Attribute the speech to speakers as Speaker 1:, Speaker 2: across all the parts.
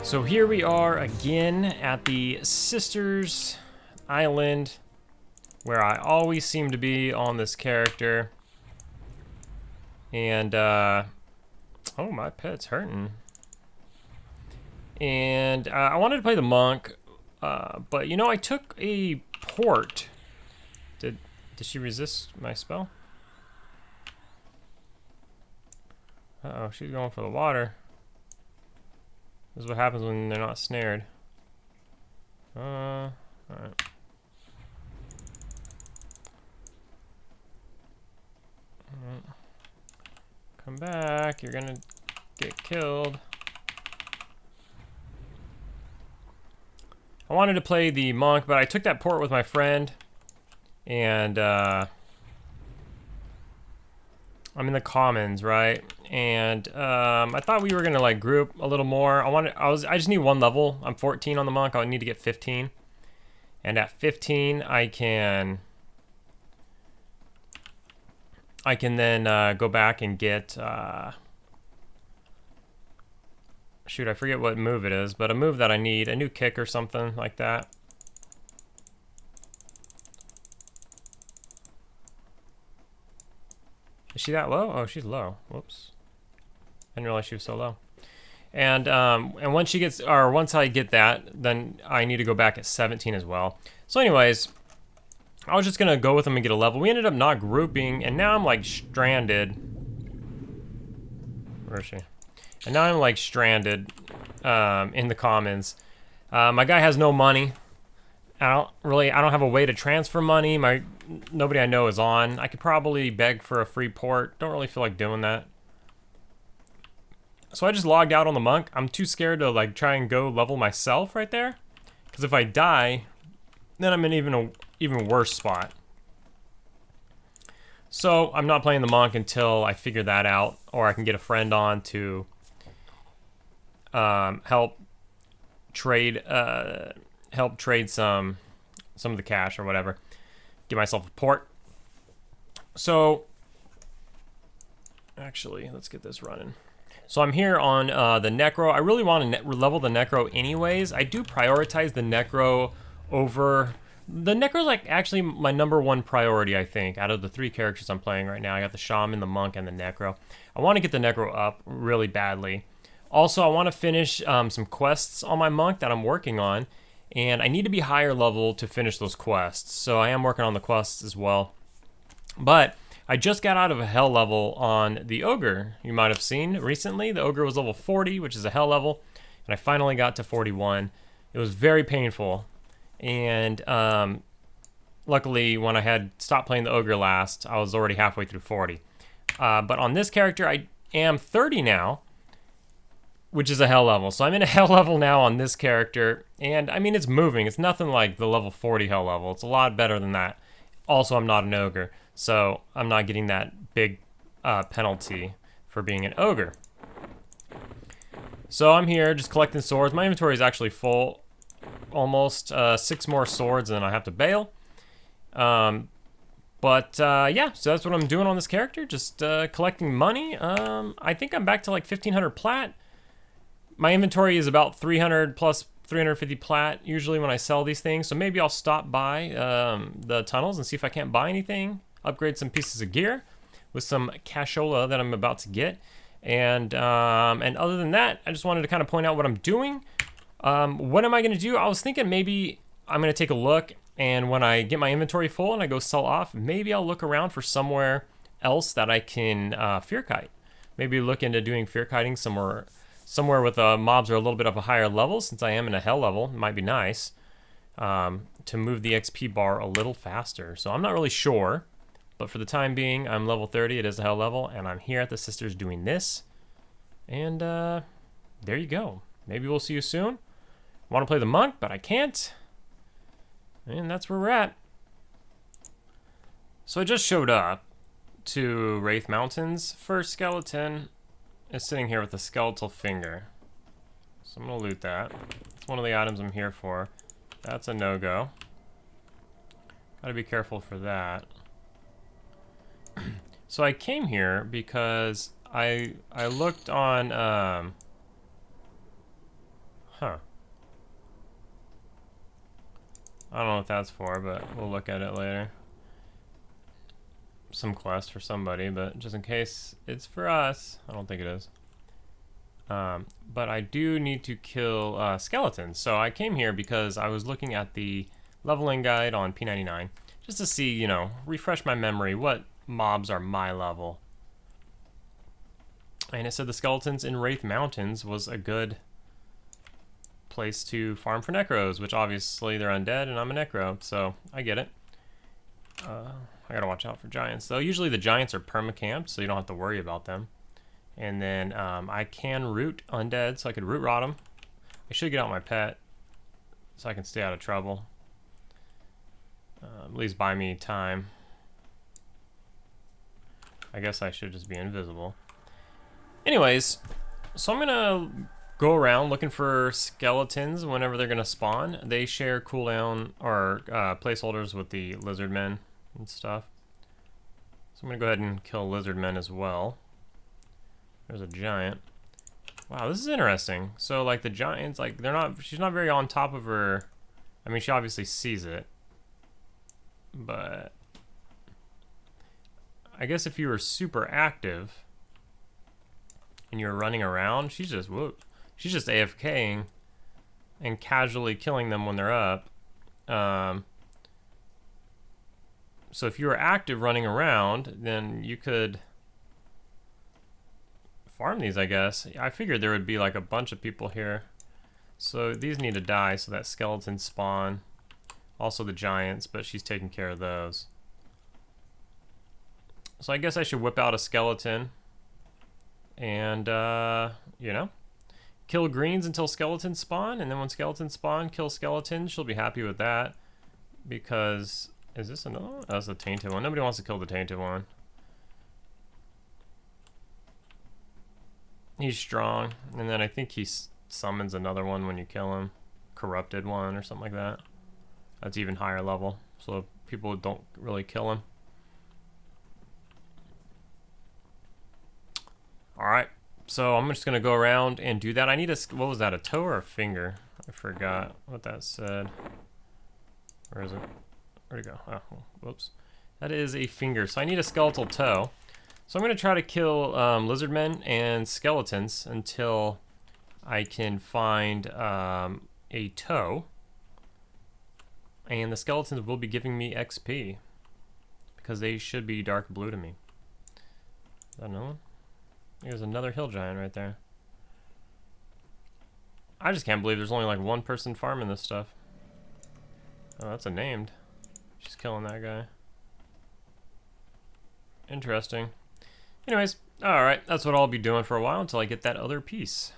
Speaker 1: So here we are again at the Sisters Island, where I always seem to be on this character. And, oh, my pet's hurting. And I wanted to play the monk, but you know, I took a port. Did she resist my spell? Uh-oh, she's going for the water. This is what happens when they're not snared. Alright. Come back, you're gonna get killed. I wanted to play the monk, but I took that port with my friend. And, I'm in the commons, right? And I thought we were gonna like group a little more. I just need one level. I'm 14 on the monk. I need to get 15. And at 15, I can then go back and get shoot, I forget what move it is, but a move that I need, a new kick or something like that. Is she that low? Oh, she's low. Whoops. I didn't realize she was so low. And once I get that, then I need to go back at 17 as well. So anyways, I was just gonna go with them and get a level. We ended up not grouping, and now I'm like stranded. Where is she? And now I'm like stranded in the commons. My guy has no money. I don't have a way to transfer money. Nobody I know is on. I could probably beg for a free port. Don't really feel like doing that. So I just logged out on the monk. I'm too scared to like try and go level myself right there, because if I die, then I'm in even worse spot. So I'm not playing the monk until I figure that out, or I can get a friend on to help trade some of the cash or whatever. Get myself a port. So actually, let's get this running. So I'm here on the Necro. I really want to level the Necro anyways. I do prioritize the Necro over... The Necro's like actually my #1 priority, I think, out of the 3 characters I'm playing right now. I got the Shaman, the Monk, and the Necro. I want to get the Necro up really badly. Also, I want to finish some quests on my Monk that I'm working on. And I need to be higher level to finish those quests. So I am working on the quests as well. But I just got out of a hell level on the Ogre. You might have seen recently. The Ogre was level 40, which is a hell level. And I finally got to 41. It was very painful. And luckily, when I had stopped playing the Ogre last, I was already halfway through 40. But on this character, I am 30 now, which is a hell level. So I'm in a hell level now on this character. And I mean, it's moving. It's nothing like the level 40 hell level. It's a lot better than that. Also, I'm not an ogre, so I'm not getting that big penalty for being an ogre. So I'm here just collecting swords. My inventory is actually full. Almost 6 more swords and then I have to bail. Yeah, so that's what I'm doing on this character. Just collecting money. I think I'm back to like 1,500 plat. My inventory is about 300 plus 350 plat usually when I sell these things. So maybe I'll stop by the tunnels and see if I can't buy anything. Upgrade some pieces of gear with some cashola that I'm about to get. And other than that, I just wanted to kind of point out what I'm doing. What am I going to do? I was thinking maybe I'm going to take a look, and when I get my inventory full and I go sell off, maybe I'll look around for somewhere else that I can fear kite. Maybe look into doing fear kiting somewhere with mobs are a little bit of a higher level, since I am in a hell level. It might be nice to move the XP bar a little faster. So I'm not really sure, but for the time being, I'm level 30. It is a hell level, and I'm here at the Sisters doing this. And there you go. Maybe we'll see you soon. I want to play the monk, but I can't. And that's where we're at. So I just showed up to Wraith Mountains. First skeleton is sitting here with a skeletal finger. So I'm going to loot that. It's one of the items I'm here for. That's a no-go. Gotta be careful for that. So I came here because I looked on Huh. I don't know what that's for, but we'll look at it later. Some quest for somebody, but just in case it's for us, I don't think it is. But I do need to kill skeletons. So I came here because I was looking at the leveling guide on P99 just to see, you know, refresh my memory what mobs are my level. And it said the skeletons in Wraith Mountains was a good place to farm for necros, which obviously they're undead and I'm a necro, so I get it. I gotta watch out for giants though. Usually the giants are permacamped, so you don't have to worry about them. And then I can root undead, so I could root rot them. I should get out my pet, so I can stay out of trouble. At least buy me time. I guess I should just be invisible. Anyways, so I'm gonna go around looking for skeletons whenever they're gonna spawn. They share cooldown or placeholders with the lizard men and stuff. So I'm gonna go ahead and kill lizard men as well. There's a giant. Wow, this is interesting. So like the giants, like she's not very on top of her. I mean, she obviously sees it, but I guess if you were super active and you're running around, she's just AFKing and casually killing them when they're up. So if you were active running around, then you could farm these, I guess. I figured there would be like a bunch of people here. So these need to die so that skeletons spawn. Also the giants, but she's taking care of those. So I guess I should whip out a skeleton and, you know, kill greens until skeletons spawn, and then when skeletons spawn, kill skeletons. She'll be happy with that because, is this another one? Oh, that's the tainted one. Nobody wants to kill the tainted one. He's strong, and then I think he summons another one when you kill him. Corrupted one or something like that. That's even higher level, so people don't really kill him. Alright, so I'm just going to go around and do that. I need a, what was that, a toe or a finger? I forgot what that said. Where is it? Where'd it go? Oh, whoops. That is a finger, so I need a skeletal toe. So I'm going to try to kill lizard men and skeletons until I can find a toe. And the skeletons will be giving me XP because they should be dark blue to me. Is that another one? There's another hill giant right there. I just can't believe there's only like one person farming this stuff. Oh, that's a named. She's killing that guy. Interesting. Anyways, alright, that's what I'll be doing for a while until I get that other piece.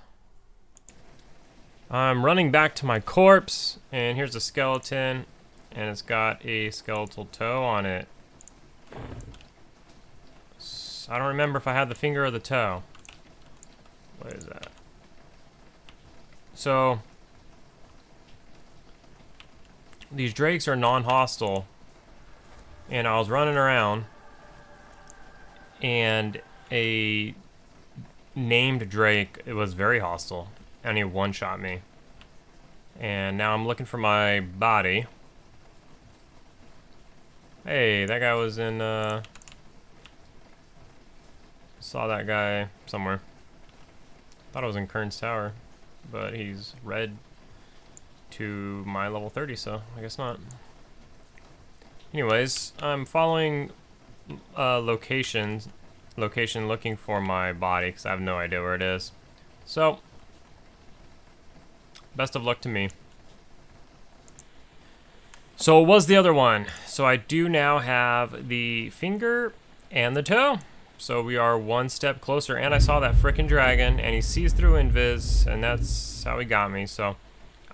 Speaker 1: I'm running back to my corpse, and here's a skeleton, and it's got a skeletal toe on it. I don't remember if I had the finger or the toe. What is that? So, these drakes are non-hostile, and I was running around, and a named drake, it was very hostile, and he one-shot me. And now I'm looking for my body. Hey, that guy was in, saw that guy somewhere. Thought it was in Kern's Tower, but he's red to my level 30, so I guess not. Anyways, I'm following location looking for my body because I have no idea where it is. So, best of luck to me. So it was the other one. So I do now have the finger and the toe. So we are one step closer, and I saw that frickin' dragon, and he sees through invis, and that's how he got me. So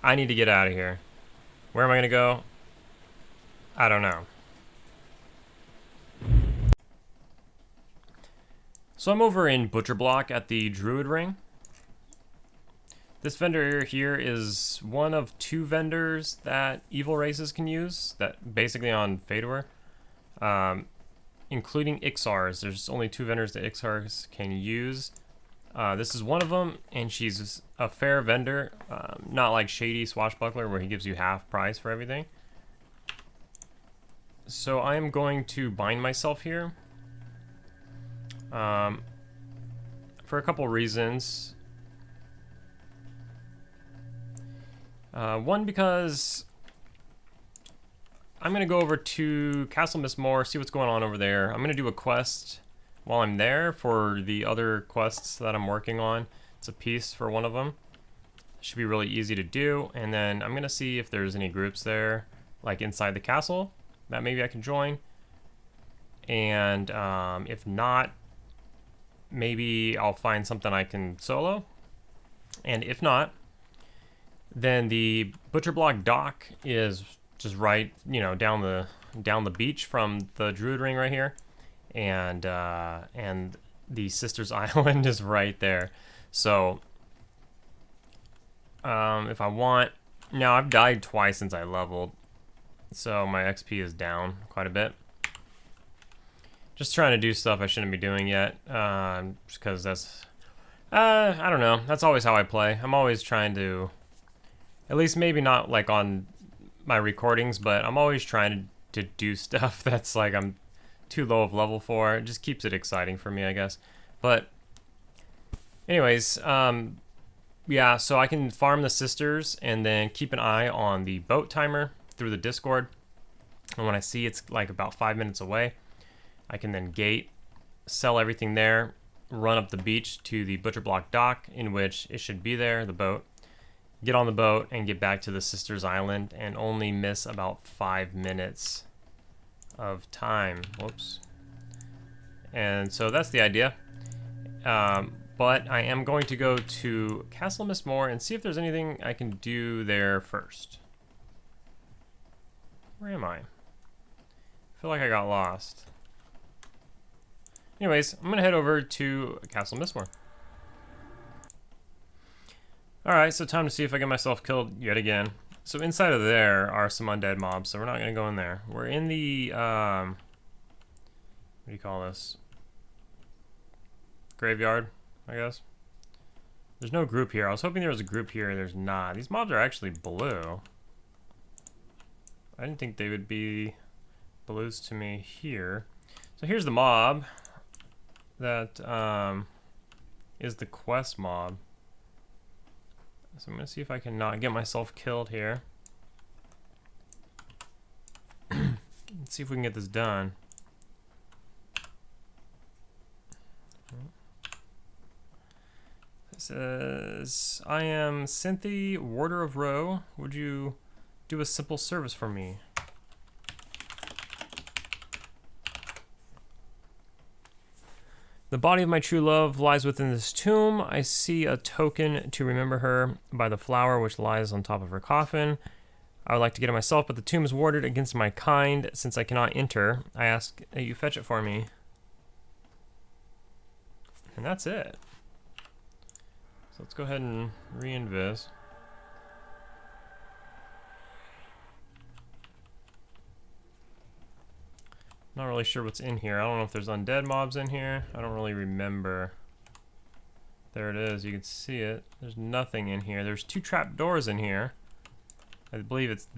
Speaker 1: I need to get out of here. Where am I gonna go? I don't know. So I'm over in Butcher Block at the Druid Ring. This vendor here is one of 2 vendors that evil races can use, that basically on Fedor, including Ixars. There's only 2 vendors that Ixars can use. This is one of them, and she's a fair vendor, not like Shady Swashbuckler where he gives you half price for everything. So I am going to bind myself here for a couple reasons. One, because I'm going to go over to Castle Mistmoore, see what's going on over there. I'm going to do a quest while I'm there for the other quests that I'm working on. It's a piece for one of them. Should be really easy to do. And then I'm going to see if there's any groups there, like inside the castle, that maybe I can join. And if not, maybe I'll find something I can solo. And if not, then the Butcher Block dock is just right, you know, down the beach from the Druid Ring right here, and the Sisters Island is right there. So if I want, now I've died twice since I leveled, so my XP is down quite a bit. Just trying to do stuff I shouldn't be doing yet, just because that's I don't know. That's always how I play. I'm always trying to, at least maybe not like on my recordings, but I'm always trying to do stuff that's like I'm too low of level for. It just keeps it exciting for me, I guess. But anyways, yeah, so I can farm the sisters and then keep an eye on the boat timer through the Discord. And when I see it's like about 5 minutes away, I can then gate, sell everything there, run up the beach to the Butcher Block dock, in which it should be there, the boat. Get on the boat and get back to the Sisters Island and only miss about 5 minutes of time. Whoops. And so that's the idea. But I am going to go to Castle Mistmoore and see if there's anything I can do there first. Where am I? I feel like I got lost. Anyways, I'm going to head over to Castle Mistmoore. Alright, so time to see if I get myself killed yet again. So inside of there are some undead mobs, so we're not going to go in there. We're in the, what do you call this? Graveyard, I guess. There's no group here. I was hoping there was a group here. There's not. These mobs are actually blue. I didn't think they would be blues to me here. So here's the mob that is the quest mob. So I'm going to see if I can not get myself killed here. Let's see if we can get this done. It says, I am Cynthia, Warder of Row. Would you do a simple service for me? The body of my true love lies within this tomb. I see a token to remember her by the flower which lies on top of her coffin. I would like to get it myself, but the tomb is warded against my kind. Since I cannot enter, I ask that you fetch it for me. And that's it. So let's go ahead and re-invis. Not really sure what's in here. I don't know if there's undead mobs in here. I don't really remember. There it is. You can see it. There's nothing in here. There's 2 trap doors in here. I believe it's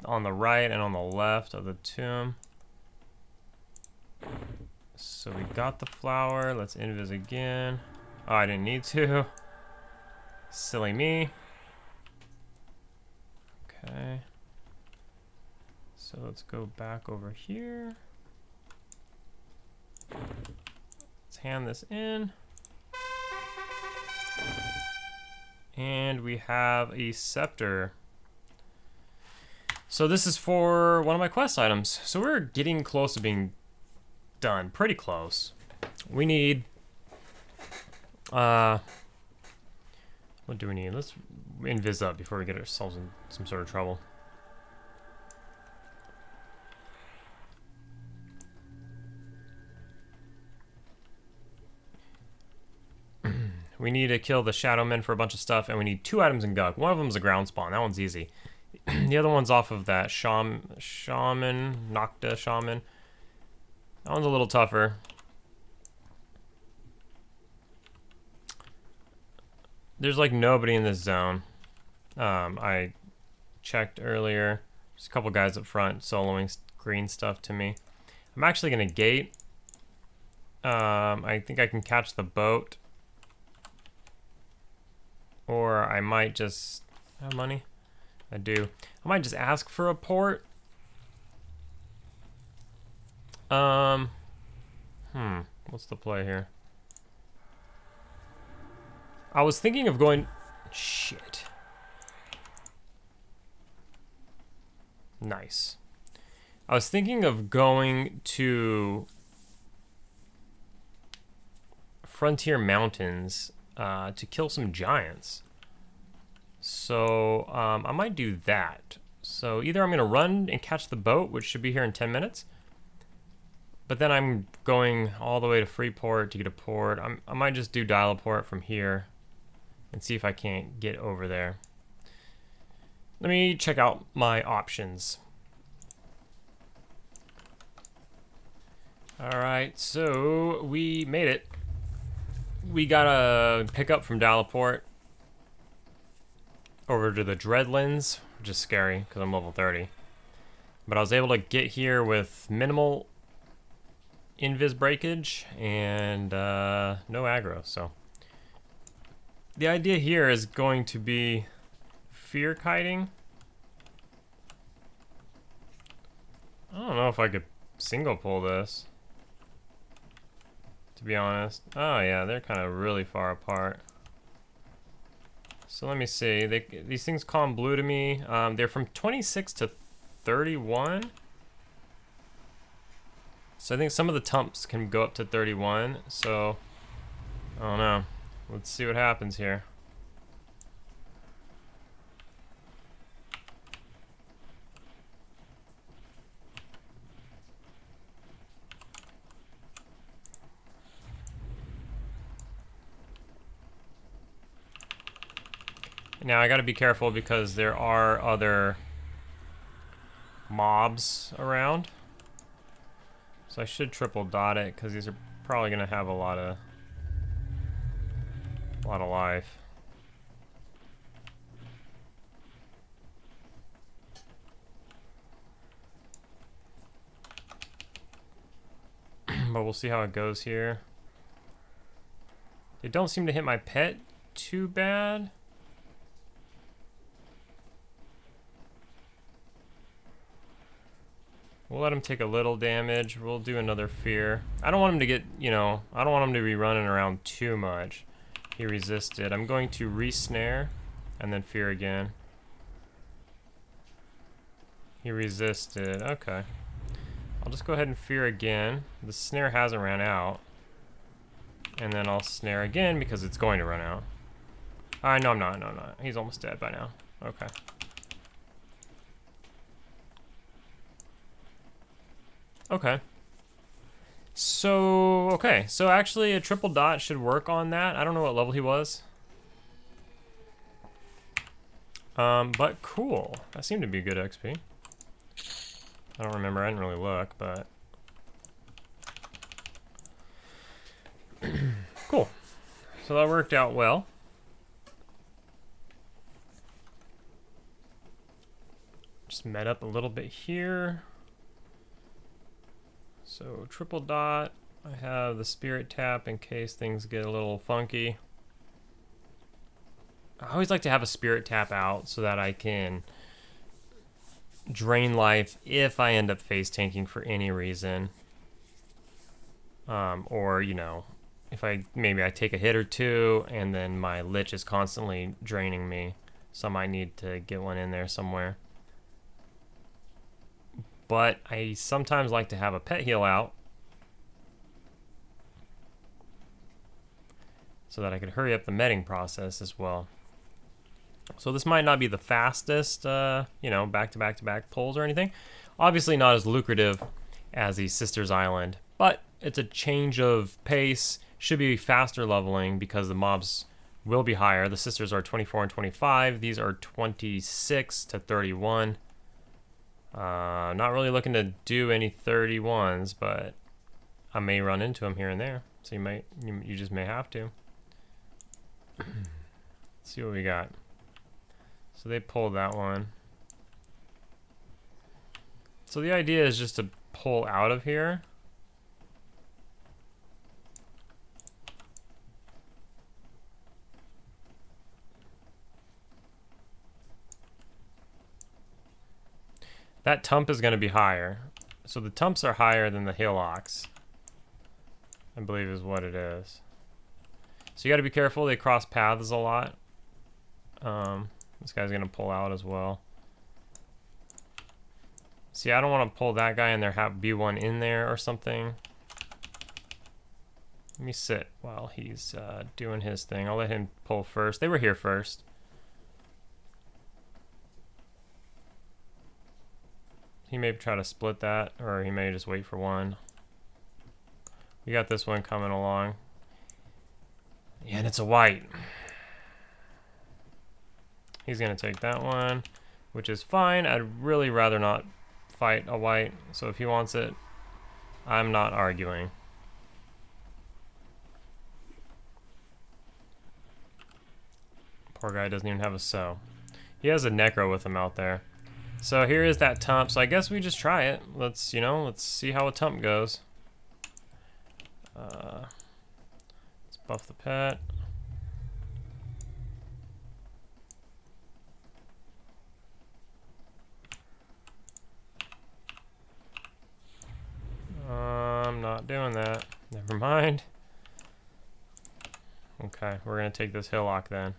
Speaker 1: on the right and on the left of the tomb. So we got the flower. Let's invis again. Oh, I didn't need to. Silly me. Okay. So let's go back over here. Let's hand this in. And we have a scepter. So this is for one of my quest items. So we're getting close to being done. Pretty close. We need... what do we need? Let's invis up before we get ourselves in some sort of trouble. We need to kill the Shadowmen for a bunch of stuff, and we need 2 items in Gug. One of them is a ground spawn. That one's easy. The other one's off of that Shaman, Nocta Shaman. That one's a little tougher. there's like nobody in this zone. I checked earlier. There's a couple guys up front soloing green stuff to me. I'm actually gonna gate. I think I can catch the boat. Or I might just have money. I do. I might just ask for a port. What's the play here? I was thinking of going... Shit. Nice. I was thinking of going to Frontier Mountains to kill some giants. So I might do that. So either I'm going to run and catch the boat, which should be here in 10 minutes. But then I'm going all the way to Freeport to get a port. I might just do dial a port from here and see if I can't get over there. Let me check out my options. Alright, so we made it. We got a pickup from Dallaport over to the Dreadlands, which is scary because I'm level 30. But I was able to get here with minimal invis breakage and no aggro. So the idea here is going to be fear kiting. I don't know if I could single pull this, to be honest. Oh yeah, they're kind of really far apart. So let me see. These things calm blue to me. They're from 26 to 31. So I think some of the tumps can go up to 31. So I don't know. Let's see what happens here. Now I gotta be careful because there are other mobs around. So I should triple dot it because these are probably gonna have a lot of life. But we'll see how it goes here. They don't seem to hit my pet too bad. We'll let him take a little damage. We'll do another fear. I don't want him to get, you know, I don't want him to be running around too much. He resisted. I'm going to re-snare and then fear again. He resisted. Okay. I'll just go ahead and fear again. The snare hasn't ran out. And then I'll snare again because it's going to run out. No, I'm not. No, I'm not. He's almost dead by now. Okay. Okay. So actually a triple dot should work on that. I don't know what level he was. But cool. That seemed to be good XP. I don't remember, I didn't really look, but... Cool. So that worked out well. Just met up a little bit here. So triple dot, I have the spirit tap in case things get a little funky. I always like to have a spirit tap out so that I can drain life if I end up face tanking for any reason. Or, you know, if maybe I take a hit or two and then my lich is constantly draining me. So I might need to get one in there somewhere. But I sometimes like to have a pet heal out so that I could hurry up the medding process as well. So this might not be the fastest, you know, back-to-back-to-back pulls or anything. Obviously not as lucrative as the Sisters Island, but it's a change of pace. Should be faster leveling because the mobs will be higher. The Sisters are 24 and 25. These are 26 to 31. Not really looking to do any 31s, but I may run into them here and there. So you just may have to. Let's see what we got. So they pulled that one. So the idea is just to pull out of here. That tump is going to be higher. So the tumps are higher than the hillocks, I believe is what it is. So you got to be careful. They cross paths a lot. This guy's going to pull out as well. See, I don't want to pull that guy and there be one in there or something. Let me sit while he's doing his thing. I'll let him pull first. They were here first. He may try to split that, or he may just wait for one. We got this one coming along. Yeah, and it's a white. He's going to take that one, which is fine. I'd really rather not fight a white, so if he wants it, I'm not arguing. Poor guy doesn't even have a sow. He has a necro with him out there. So here is that tump. So I guess we just try it. Let's see how a tump goes. Let's buff the pet. I'm not doing that. Never mind. Okay, we're gonna take this hillock then.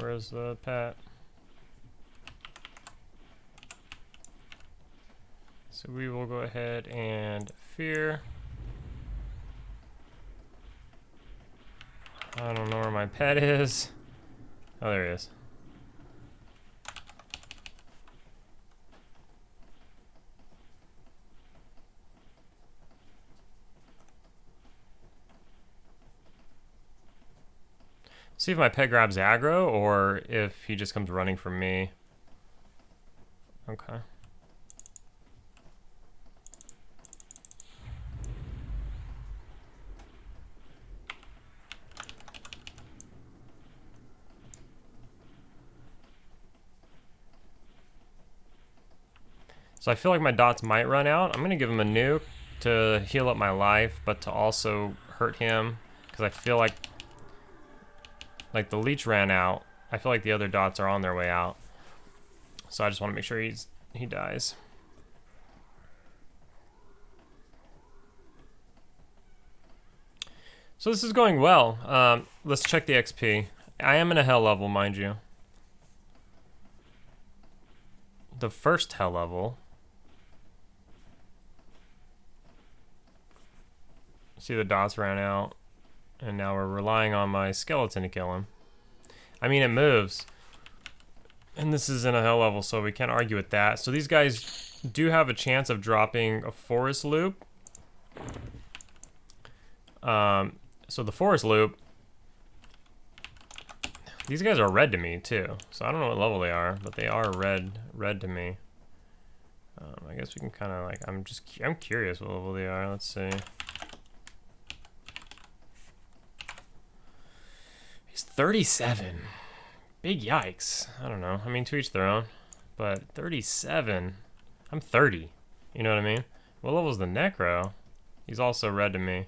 Speaker 1: Where's the pet? So we will go ahead and fear. I don't know where my pet is. Oh, there he is. See if my pet grabs aggro or if he just comes running from me. Okay. So I feel like my dots might run out. I'm gonna give him a nuke to heal up my life, but to also hurt him because I feel like the leech ran out. I feel like the other dots are on their way out. So I just want to make sure he dies. So this is going well. Let's check the XP. I am in a hell level, mind you. The first hell level. See, the dots ran out. And now we're relying on my skeleton to kill him. I mean, it moves. And this is in a hell level, so we can't argue with that. So these guys do have a chance of dropping a forest loop. So the forest loop, these guys are red to me too. So I don't know what level they are, but they are red to me. I guess we can kind of like, I'm curious what level they are. Let's see. He's 37. Big yikes. I don't know. I mean, to each their own. But 37. I'm 30. You know what I mean? What level is the Necro? He's also red to me.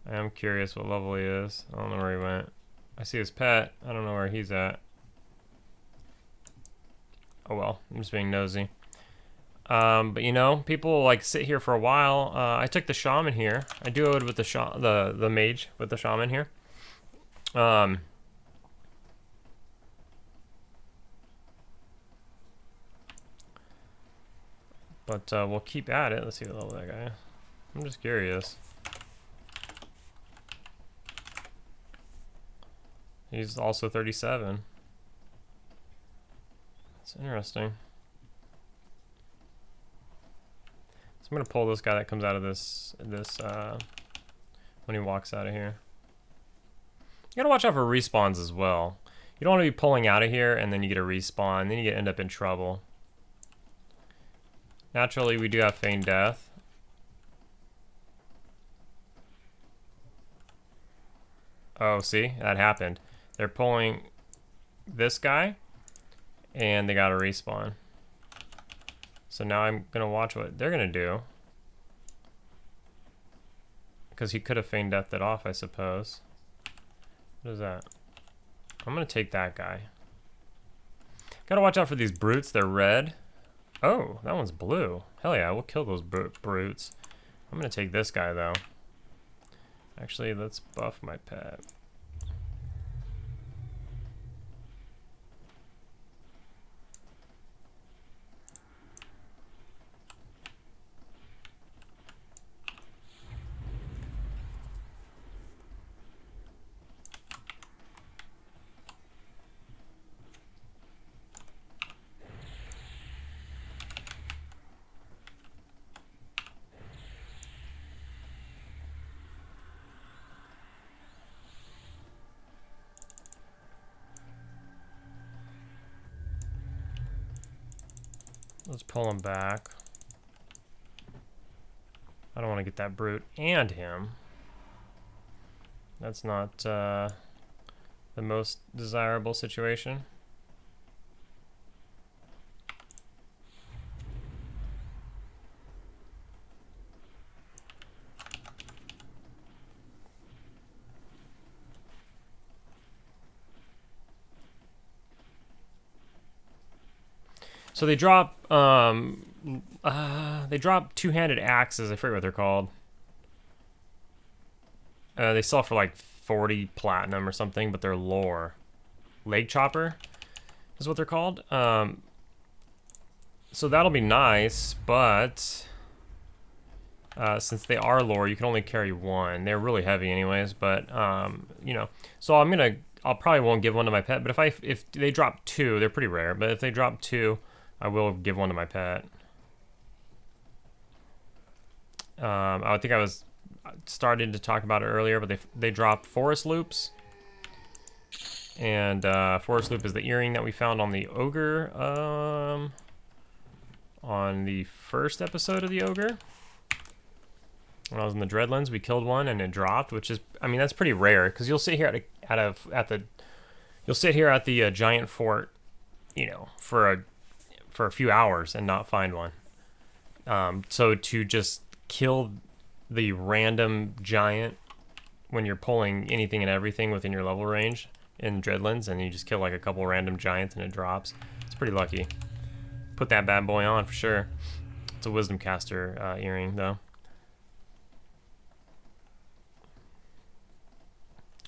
Speaker 1: I am curious what level he is. I don't know where he went. I see his pet. I don't know where he's at. Oh well. I'm just being nosy. But you know, people like sit here for a while. I took the shaman here. I duoed with the mage with the shaman here. But we'll keep at it. Let's see what level that guy is. I'm just curious. He's also 37. That's interesting. I'm gonna pull this guy that comes out of this when he walks out of here. You gotta watch out for respawns as well. You don't want to be pulling out of here and then you get a respawn, then you end up in trouble. Naturally, we do have feigned death. Oh, see? That happened. They're pulling this guy, and they got a respawn. So now I'm going to watch what they're going to do. Because he could have feigned death it off, I suppose. What is that? I'm going to take that guy. Got to watch out for these brutes. They're red. Oh, that one's blue. Hell yeah, we'll kill those brutes. I'm going to take this guy, though. Actually, let's buff my pet. Let's pull him back. I don't want to get that brute and him. That's not the most desirable situation. So they drop two-handed axes. I forget what they're called. They sell for like 40 platinum or something, but they're lore. Leg chopper is what they're called. So that'll be nice, but since they are lore, you can only carry one. They're really heavy anyways, but you know. So I'll probably won't give one to my pet, but if they drop two, they're pretty rare, but if they drop two, I will give one to my pet. I think I was started to talk about it earlier, but they drop forest loops. And forest loop is the earring that we found on the ogre, on the first episode of the ogre. When I was in the Dreadlands, we killed one and it dropped, which is, I mean, that's pretty rare because you'll sit here you'll sit here at the giant fort, you know, for a few hours and not find one. So to just kill the random giant when you're pulling anything and everything within your level range in Dreadlands, and you just kill like a couple random giants and it drops, it's pretty lucky. Put that bad boy on for sure. It's a wisdom caster earring though.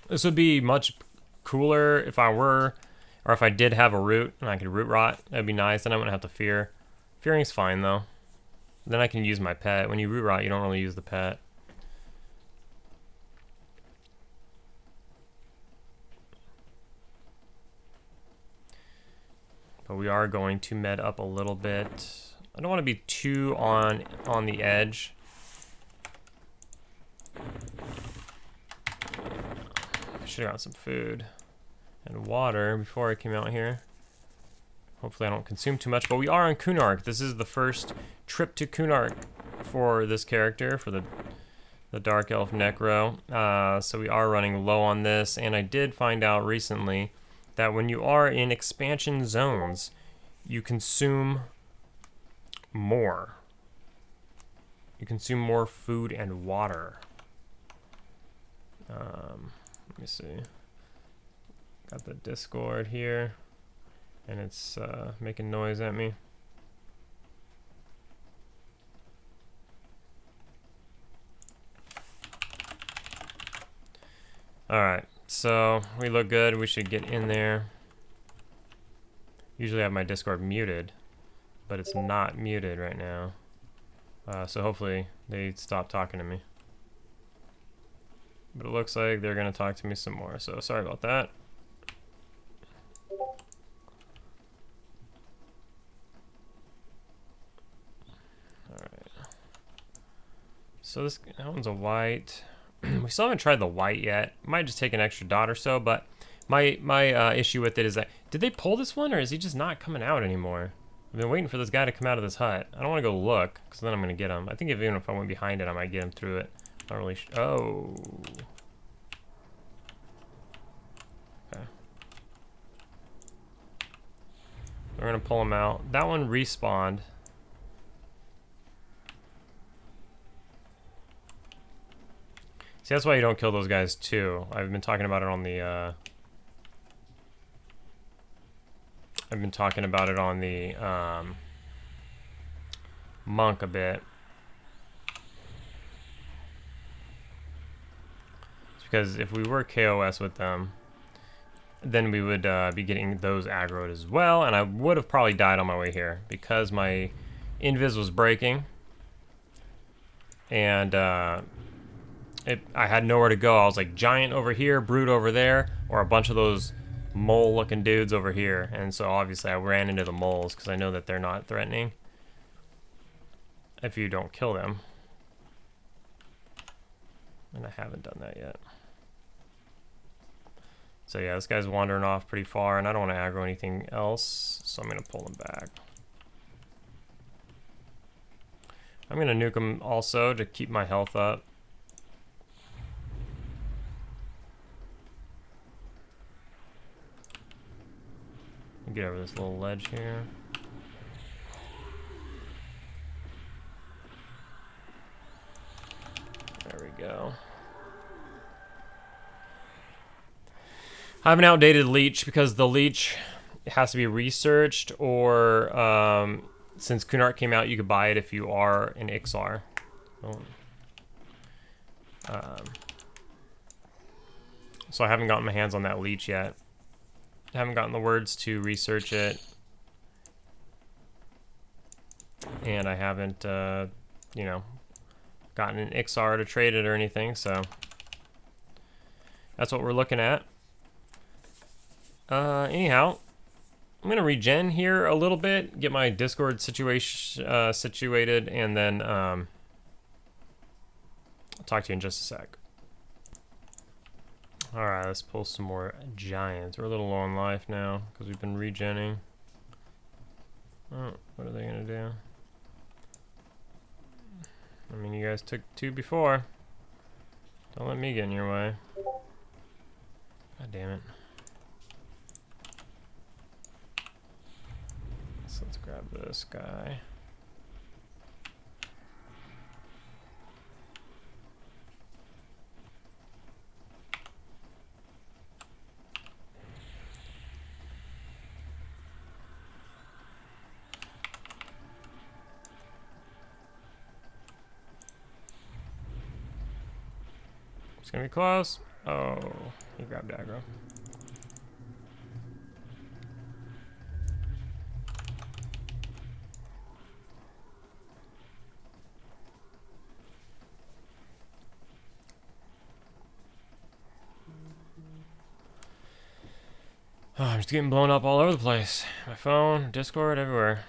Speaker 1: This would be much cooler if I were, or if I did have a root and I could root rot. That'd be nice. Then I wouldn't have to fear. Fearing's fine though. Then I can use my pet. When you root rot, you don't really use the pet. But we are going to med up a little bit. I don't want to be too on the edge. I should have got some food and water before I came out here. Hopefully I don't consume too much, but we are on Kunark. This is the first trip to Kunark for this character, for the Dark Elf Necro. So we are running low on this, and I did find out recently that when you are in expansion zones, you consume more. You consume more food and water. Let me see. Got the Discord here, and it's making noise at me. Alright, so we look good. We should get in there. Usually I have my Discord muted, but it's not muted right now. So hopefully they stop talking to me. But it looks like they're going to talk to me some more, so sorry about that. Alright. so that one's a white. We still haven't tried the white yet. Might just take an extra dot or so, but my issue with it is that, did they pull this one, or is he just not coming out anymore? I've been waiting for this guy to come out of this hut. I don't want to go look, because then I'm going to get him. I think even if I went behind it, I might get him through it. Not really oh. Okay. We're going to pull him out. That one respawned. See, that's why you don't kill those guys too. I've been talking about it on the monk a bit. It's because if we were KOS with them, then we would be getting those aggroed as well, and I would have probably died on my way here because my invis was breaking, and I had nowhere to go. I was like giant over here, brute over there, or a bunch of those mole-looking dudes over here, and so obviously I ran into the moles because I know that they're not threatening if you don't kill them, and I haven't done that yet. So yeah, this guy's wandering off pretty far, and I don't want to aggro anything else, so I'm going to pull him back. I'm going to nuke him also to keep my health up. Get over this little ledge here. There we go. I have an outdated leech because the leech has to be researched, or since Kunart came out, you could buy it if you are an Ixar. So I haven't gotten my hands on that leech yet. I haven't gotten the words to research it, and I haven't, you know, gotten an Ixar to trade it or anything, so that's what we're looking at. Anyhow, I'm gonna regen here a little bit, get my Discord situation situated, and then I'll talk to you in just a sec. Alright, let's pull some more giants. We're a little low on life now because we've been regenning. Oh, what are they gonna do? I mean, you guys took 2 before. Don't let me get in your way. God damn it. So let's grab this guy. It's gonna be close. Oh, he grabbed aggro. Oh, I'm just getting blown up all over the place. My phone, Discord, everywhere.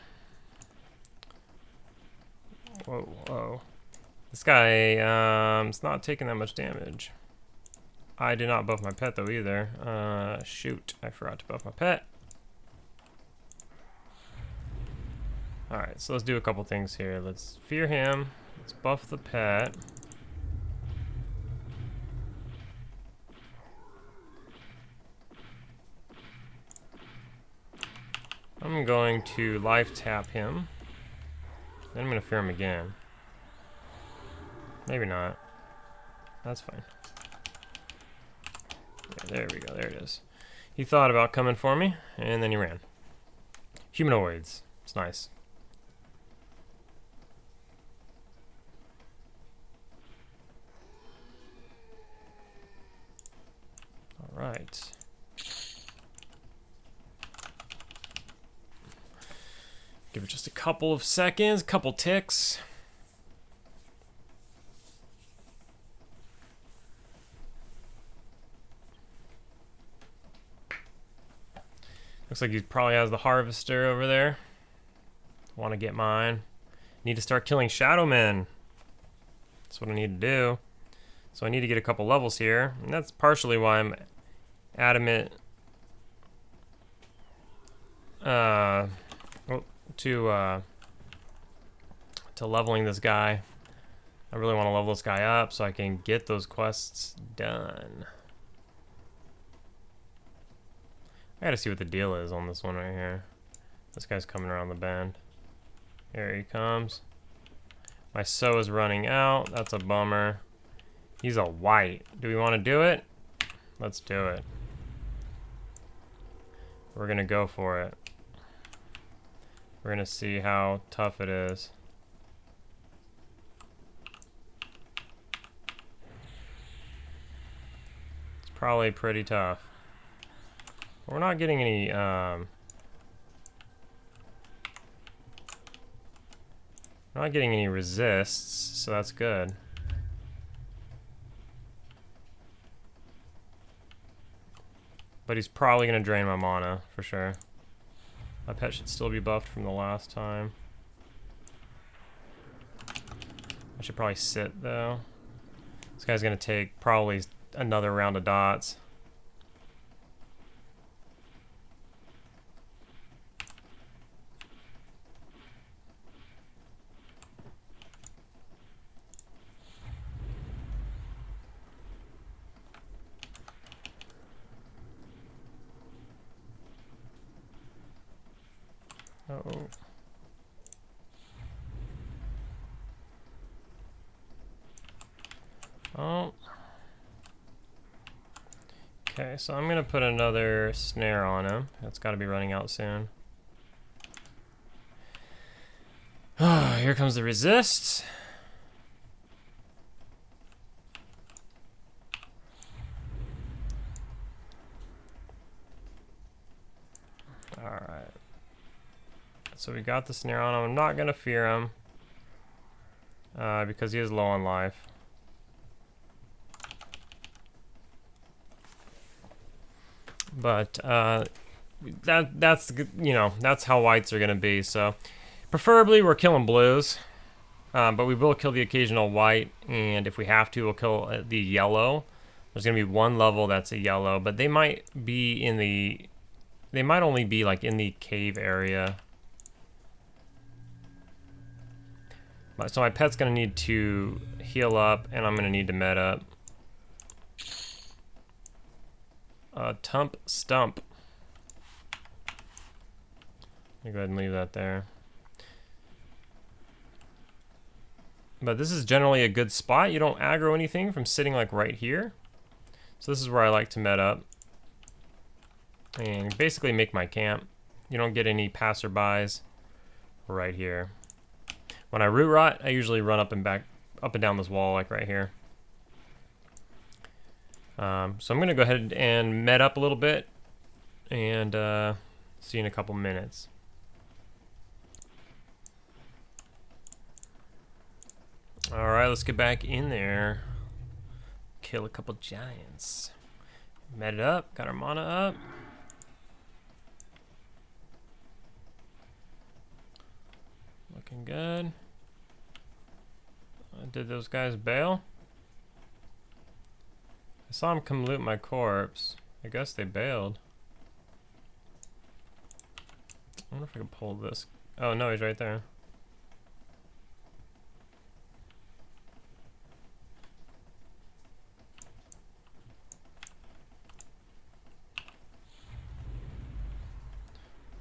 Speaker 1: Whoa, whoa. This guy, is not taking that much damage. I did not buff my pet though either. Shoot, I forgot to buff my pet. Alright, so let's do a couple things here. Let's fear him. Let's buff the pet. I'm going to life tap him. Then I'm going to fear him again. Maybe not. That's fine. Yeah, there we go. There it is. He thought about coming for me, and then he ran. Humanoids. It's nice. All right. Give it just a couple of seconds, couple ticks. Looks like he probably has the harvester over there. Want to get mine. Need to start killing shadow men. That's what I need to do. So I need to get a couple levels here, and that's partially why I'm adamant to leveling this guy. I really want to level this guy up so I can get those quests done. I gotta see what the deal is on this one right here. This guy's coming around the bend. Here he comes. My sow is running out. That's a bummer. He's a white. Do we want to do it? Let's do it. We're gonna go for it. We're gonna see how tough it is. It's probably pretty tough. We're not getting any we're not getting any resists, so that's good. But he's probably gonna drain my mana for sure. My pet should still be buffed from the last time. I should probably sit though. This guy's gonna take probably another round of dots. Uh-oh. Oh. Okay, so I'm gonna put another snare on him. That's gotta be running out soon. Here comes the resist. Alright. So we got the snare on him. I'm not gonna fear him because he is low on life. But that's you know, that's how whites are gonna be. So preferably we're killing blues, but we will kill the occasional white, and if we have to, we'll kill the yellow. There's gonna be one level that's a yellow, but they might be in the, they might only be like in the cave area. So my pet's gonna need to heal up, and I'm gonna need to med up. Tump stump. I'll go ahead and leave that there. But this is generally a good spot. You don't aggro anything from sitting like right here. So this is where I like to med up and basically make my camp. You don't get any passerbys right here. When I root rot, I usually run up and down this wall like right here. So I'm gonna go ahead and med up a little bit and see you in a couple minutes. All right, let's get back in there. Kill a couple giants. Med it up, got our mana up. Looking good. Did those guys bail? I saw him come loot my corpse. I guess they bailed. I wonder if I can pull this. Oh no, he's right there.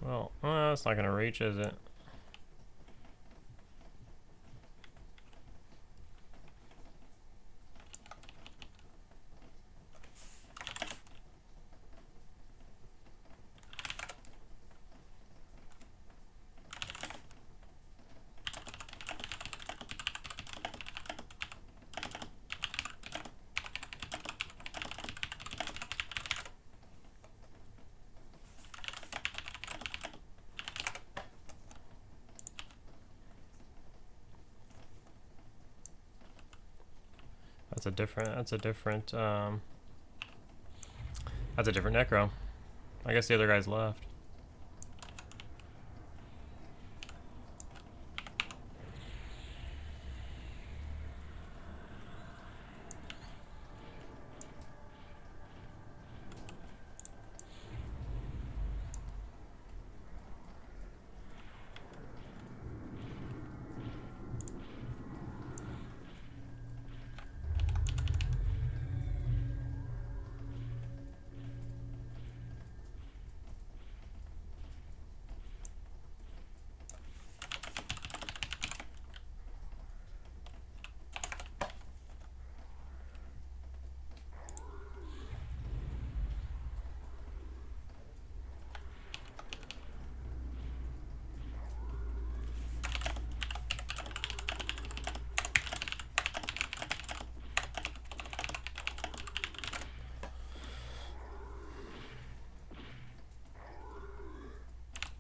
Speaker 1: Well, that's not gonna reach, is it? That's a different necro. I guess the other guy's left.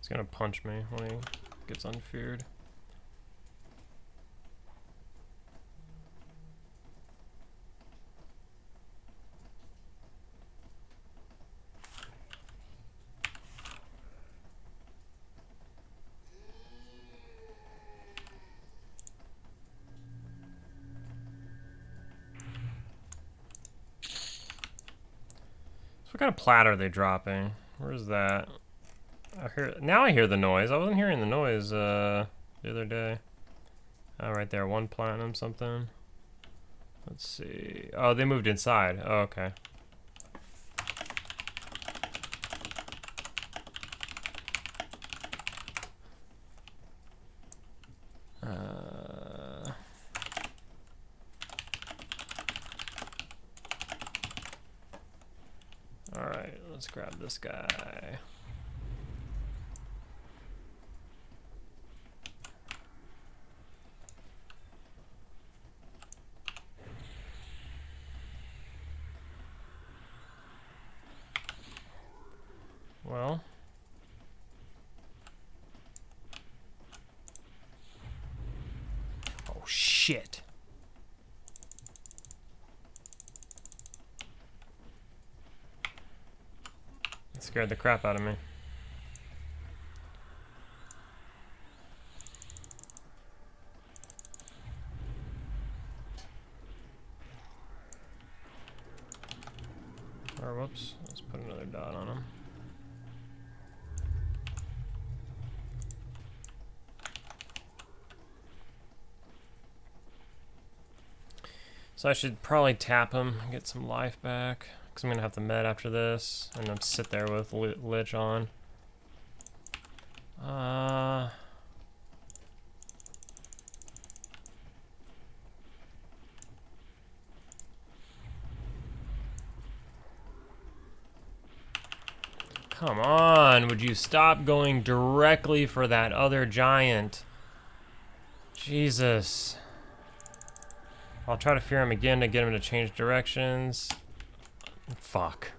Speaker 1: He's gonna punch me when he gets unfeared. What kind of plat are they dropping? Where's that? Now I hear the noise. I wasn't hearing the noise the other day. Oh, right there. 1 platinum something. Let's see. Oh, they moved inside. Oh, okay. Alright, let's grab this guy. Well. Oh, shit. That scared the crap out of me. Or whoops, let's put another dot on him. So I should probably tap him and get some life back, because I'm going to have to med after this, and then sit there with Lich on. Come on, would you stop going directly for that other giant? Jesus. I'll try to fear him again to get him to change directions. Fuck.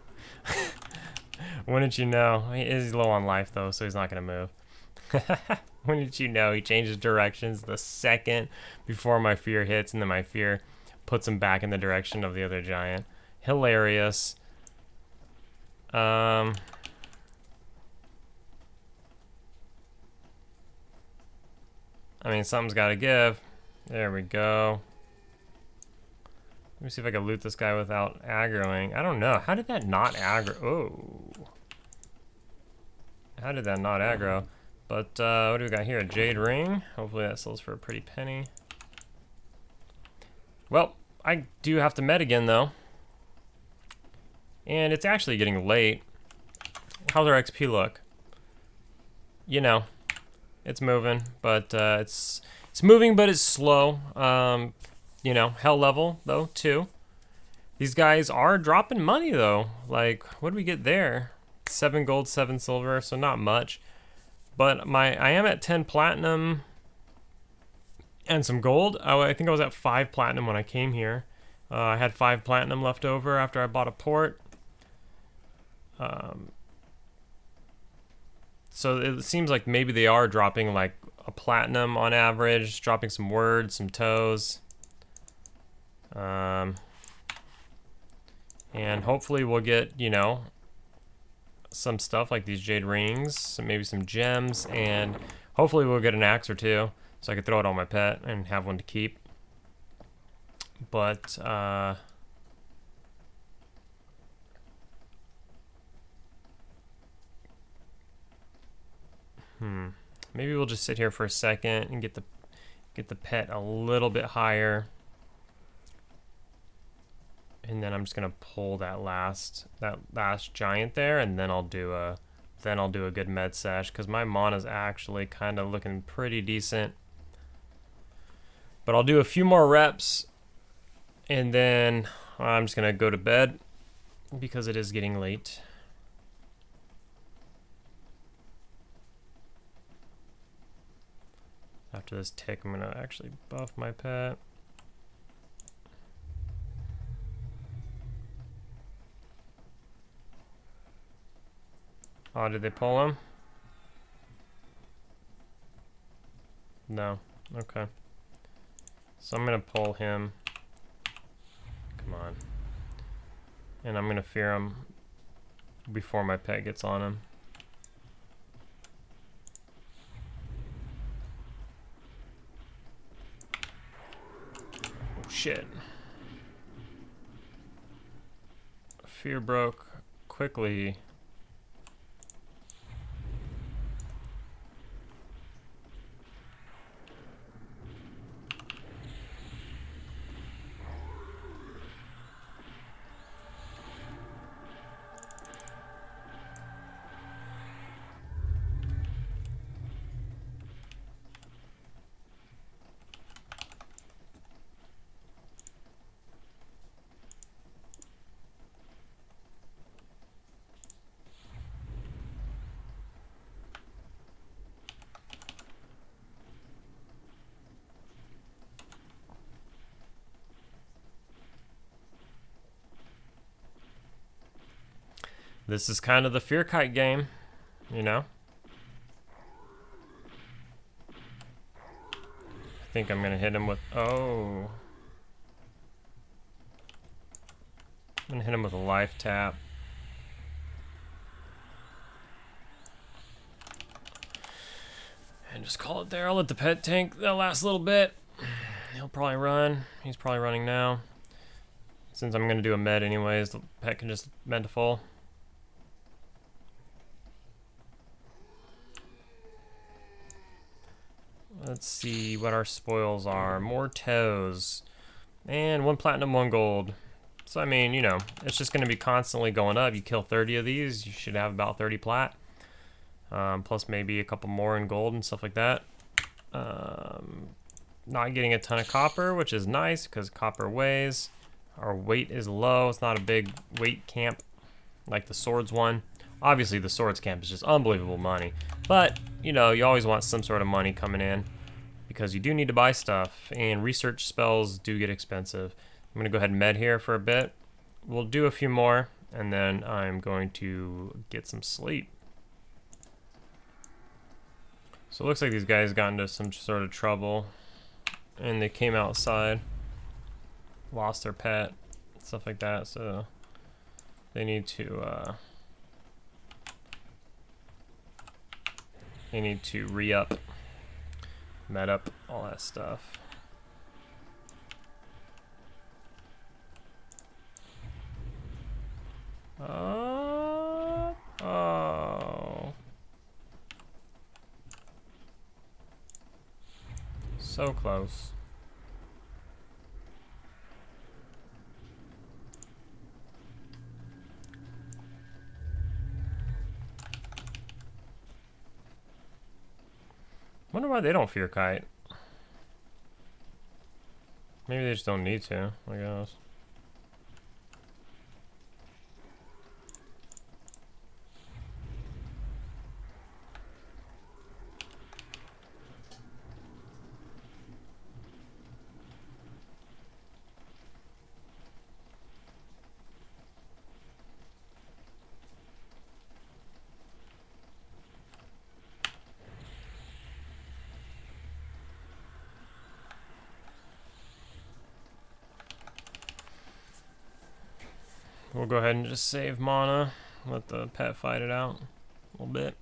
Speaker 1: Wouldn't you know? He is low on life though, so he's not gonna move. Wouldn't you know? He changes directions the second before my fear hits, and then my fear puts him back in the direction of the other giant. Hilarious. I mean, something's gotta give. There we go. Let me see if I can loot this guy without aggroing. I don't know. How did that not aggro? Oh. How did that not aggro? But what do we got here? A jade ring. Hopefully that sells for a pretty penny. Well, I do have to med again though. And it's actually getting late. How's our XP look? You know, it's moving, but it's moving, but it's slow. You know, hell level though too. These guys are dropping money though. Like, what do we get there? 7 gold, 7 silver, so not much. But I am at 10 platinum and some gold. I think I was at 5 platinum when I came here. I had 5 platinum left over after I bought a port. So it seems like maybe they are dropping like a platinum on average, dropping some words, some toes. And hopefully we'll get, you know, some stuff like these jade rings, maybe some gems, and hopefully we'll get an axe or two so I can throw it on my pet and have one to keep. But maybe we'll just sit here for a second and get the pet a little bit higher. And then I'm just gonna pull that last giant there, and then I'll do a good med sesh, because my mana's actually kind of looking pretty decent. But I'll do a few more reps, and then I'm just gonna go to bed because it is getting late. After this tick, I'm gonna actually buff my pet. Oh, did they pull him? No. Okay. So I'm gonna pull him. Come on. And I'm gonna fear him before my pet gets on him. Oh shit. Fear broke quickly. This is kind of the fear kite game, you know? I think I'm gonna hit him with, oh. I'm gonna hit him with a life tap. And just call it there. I'll let the pet tank that last little bit. He'll probably run. He's probably running now. Since I'm gonna do a med anyways, the pet can just med to full. Let's see what our spoils are. More toes. And 1 platinum, 1 gold. So, I mean, you know, it's just going to be constantly going up. You kill 30 of these, you should have about 30 plat. Plus maybe a couple more in gold and stuff like that. Not getting a ton of copper, which is nice because copper weighs. Our weight is low. It's not a big weight camp like the swords one. Obviously, the swords camp is just unbelievable money. But, you know, you always want some sort of money coming in because you do need to buy stuff, and research spells do get expensive. I'm going to go ahead and med here for a bit. We'll do a few more, and then I'm going to get some sleep. So it looks like these guys got into some sort of trouble, and they came outside, lost their pet, stuff like that, so they need to re-up, med up, all that stuff. Oh. So close. Wonder why they don't fear kite. Maybe they just don't need to, I guess. We'll go ahead and just save mana, let the pet fight it out a little bit.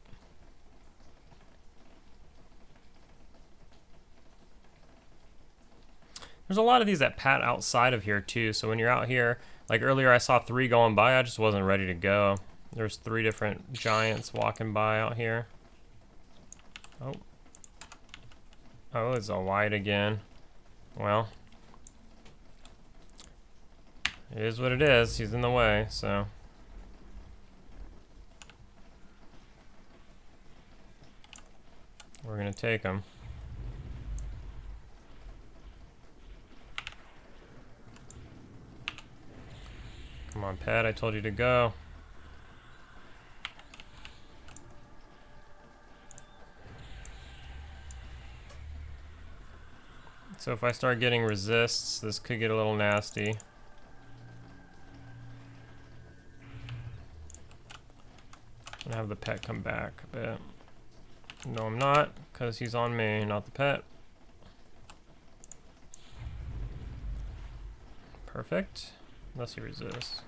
Speaker 1: There's a lot of these that pat outside of here too, so when you're out here, like earlier I saw 3 going by, I just wasn't ready to go. There's 3 different giants walking by out here. Oh. Oh, it's a white again. Well. It is what it is. He's in the way, so. We're gonna take him. Come on, Pat, I told you to go. So if I start getting resists, this could get a little nasty. I'm gonna have the pet come back a bit. No, I'm not, because he's on me, not the pet. Perfect. Unless he resists.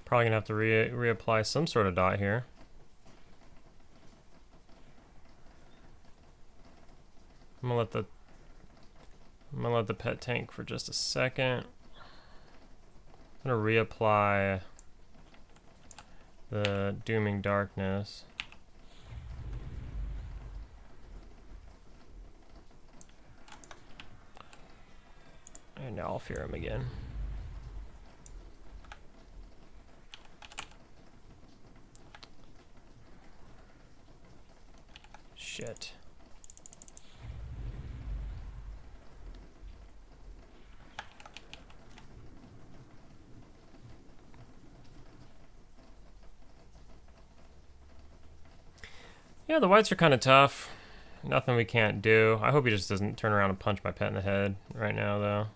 Speaker 1: Probably gonna have to reapply some sort of dot here. I'm gonna let the pet tank for just a second. I'm gonna reapply the Dooming Darkness. And now I'll fear him again. Shit. Yeah, the whites are kind of tough. Nothing we can't do. I hope he just doesn't turn around and punch my pet in the head right now, though.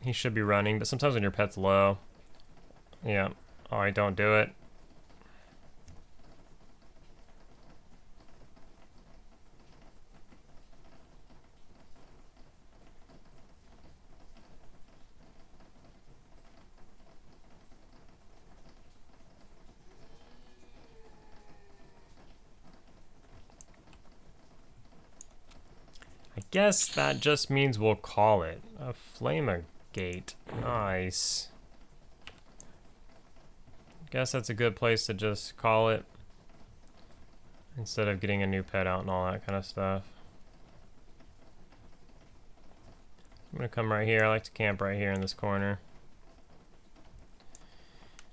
Speaker 1: He should be running, but sometimes when your pet's low... Yeah. Alright, don't do it. I guess that just means we'll call it a Flamegate. Nice. Guess that's a good place to just call it instead of getting a new pet out and all that kind of stuff. I'm gonna come right here. I like to camp right here in this corner.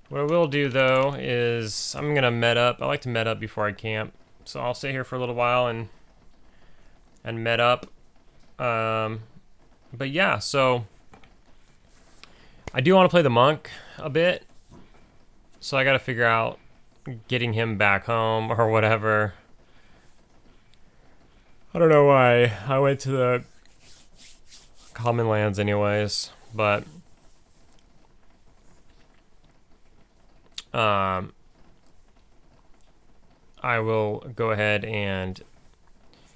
Speaker 1: What I will do though is I'm gonna med up. I like to med up before I camp, so I'll sit here for a little while and med up. But yeah, so I do want to play the monk a bit, so I got to figure out getting him back home or whatever. I don't know why I went to the common lands anyways, but I will go ahead and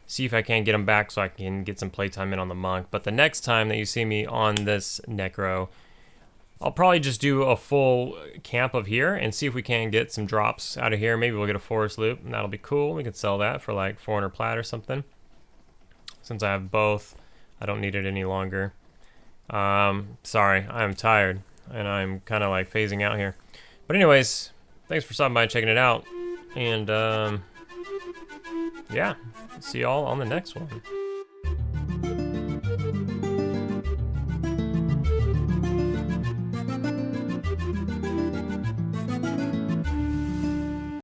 Speaker 1: see if I can get him back so I can get some playtime in on the monk. But the next time that you see me on this necro, I'll probably just do a full camp of here and see if we can get some drops out of here. Maybe we'll get a forest loop, and that'll be cool. We can sell that for like 400 plat or something. Since I have both, I don't need it any longer. Sorry, I'm tired, and I'm kind of like phasing out here. But anyways, thanks for stopping by and checking it out. And yeah, see y'all on the next one.